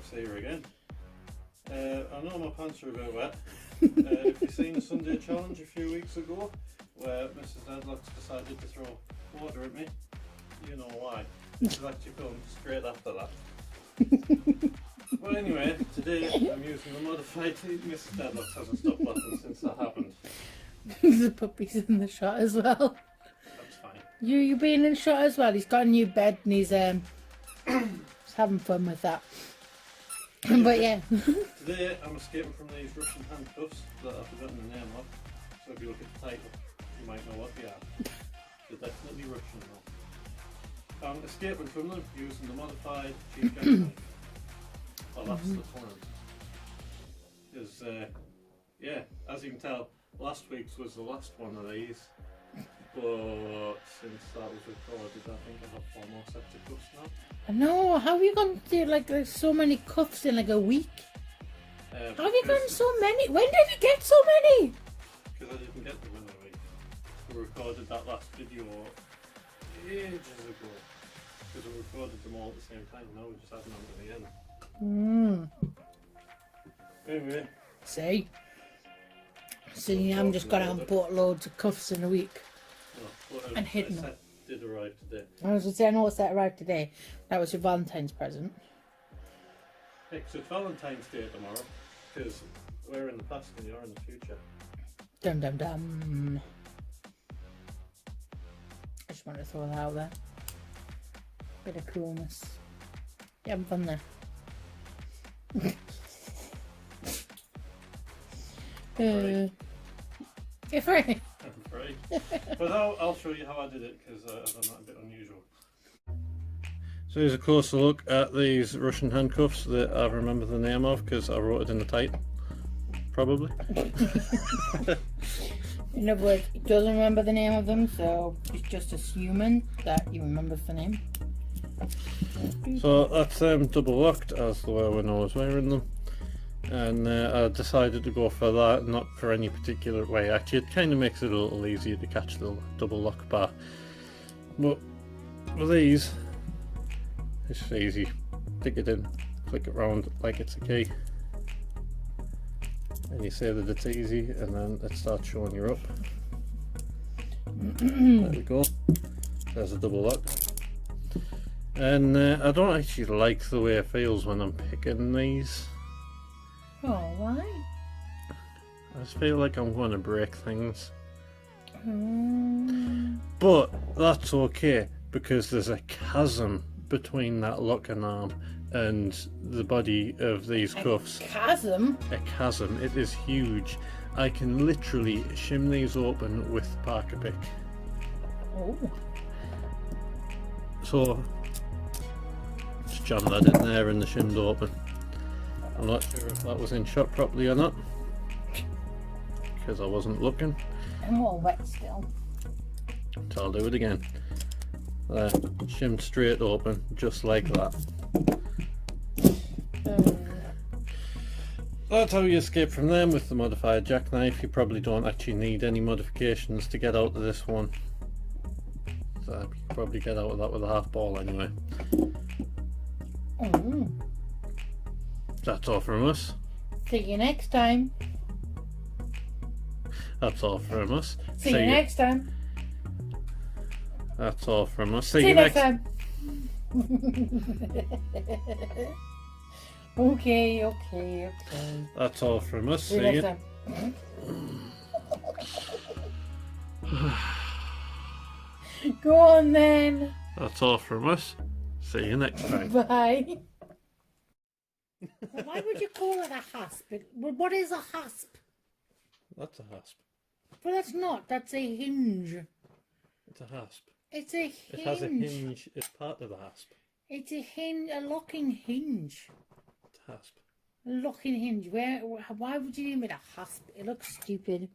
Handcuffs here again. I know my pants are a bit wet. If you've seen the Sunday challenge a few weeks ago, where Mrs. Deadlocks decided to throw water at me, you know why. This is actually filmed straight after that. But anyway, today I'm using the modified Mrs. Deadlocks hasn't stopped laughing since that happened. The puppy's in the shot as well. That's fine. You being in the shot as well. He's got a new bed and he's having fun with that. But yeah. Today I'm escaping from these Russian handcuffs that I've forgotten the name of. So if you look at the title, you might know what they are. They're definitely Russian though. I'm escaping from them using the modified cheap jackknife. Well, that's the point. Because, yeah, as you can tell, last week's was the last one of these. But since that was recorded, I think I have 4 more sets of cuffs now. I know. How are you going to do like so many cuffs in like a week? How have you gotten so many? When did you get so many? Because I didn't get them in a week. We recorded that last video ages ago. Because we recorded them all at the same time. Now we just have them at the end. Anyway. See, I'm just gone out and bought loads of cuffs in a week. Oh, and hidden them. Set did arrive today. I was going to say, I know what's that arrived today. That was your Valentine's present. Hey, so it's Valentine's Day tomorrow. Because we're in the past and you're in the future. Dum dum dum. I just wanted to throw that out there. Bit of coolness. You having fun there? You're free. I'm free. But I'll show you how I did it because I've done that a bit unusual. So here's a closer look at these Russian handcuffs that I remember the name of because I wrote it in the title. Probably. In other words, he doesn't remember the name of them, so he's just assuming that he remembers the name. So that's double locked as the way when I was wearing them. And I decided to go for that, not for any particular way. Actually, it kind of makes it a little easier to catch the double lock bar. But with these, it's just easy. Stick it in, click it round like it's a key. And you say that it's easy, and then it starts showing you up. There we go. There's a double lock. And I don't actually like the way it feels when I'm picking these. Oh, why? I just feel like I'm going to break things. But that's okay because there's a chasm between that locking arm and the body of these cuffs. Chasm? A chasm. It is huge. I can literally shim these open with the Parker pick. Oh. So just jam that in there and the shimmed open. I'm not sure if that was in shot properly or not because I wasn't looking. I'm all wet still. So I'll do it again. There, shimmed straight open, just like that. That's how you escape from them with the modified jackknife. You probably don't actually need any modifications to get out of this one. So you can probably get out of that with a half ball anyway. That's all from us. See you next time. That's all from us. See you next time. That's all from us. See you you next time. Okay. That's all from us. See you next time. Go on then. That's all from us. See you next time. Bye. Why would you call it a hasp? What is a hasp? That's a hasp. But that's not. That's a hinge. It's a hasp. It's a hinge. It has a hinge. It's part of the hasp. It's a hinge. A locking hinge. It's a hasp. A locking hinge. Why would you name it a hasp? It looks stupid.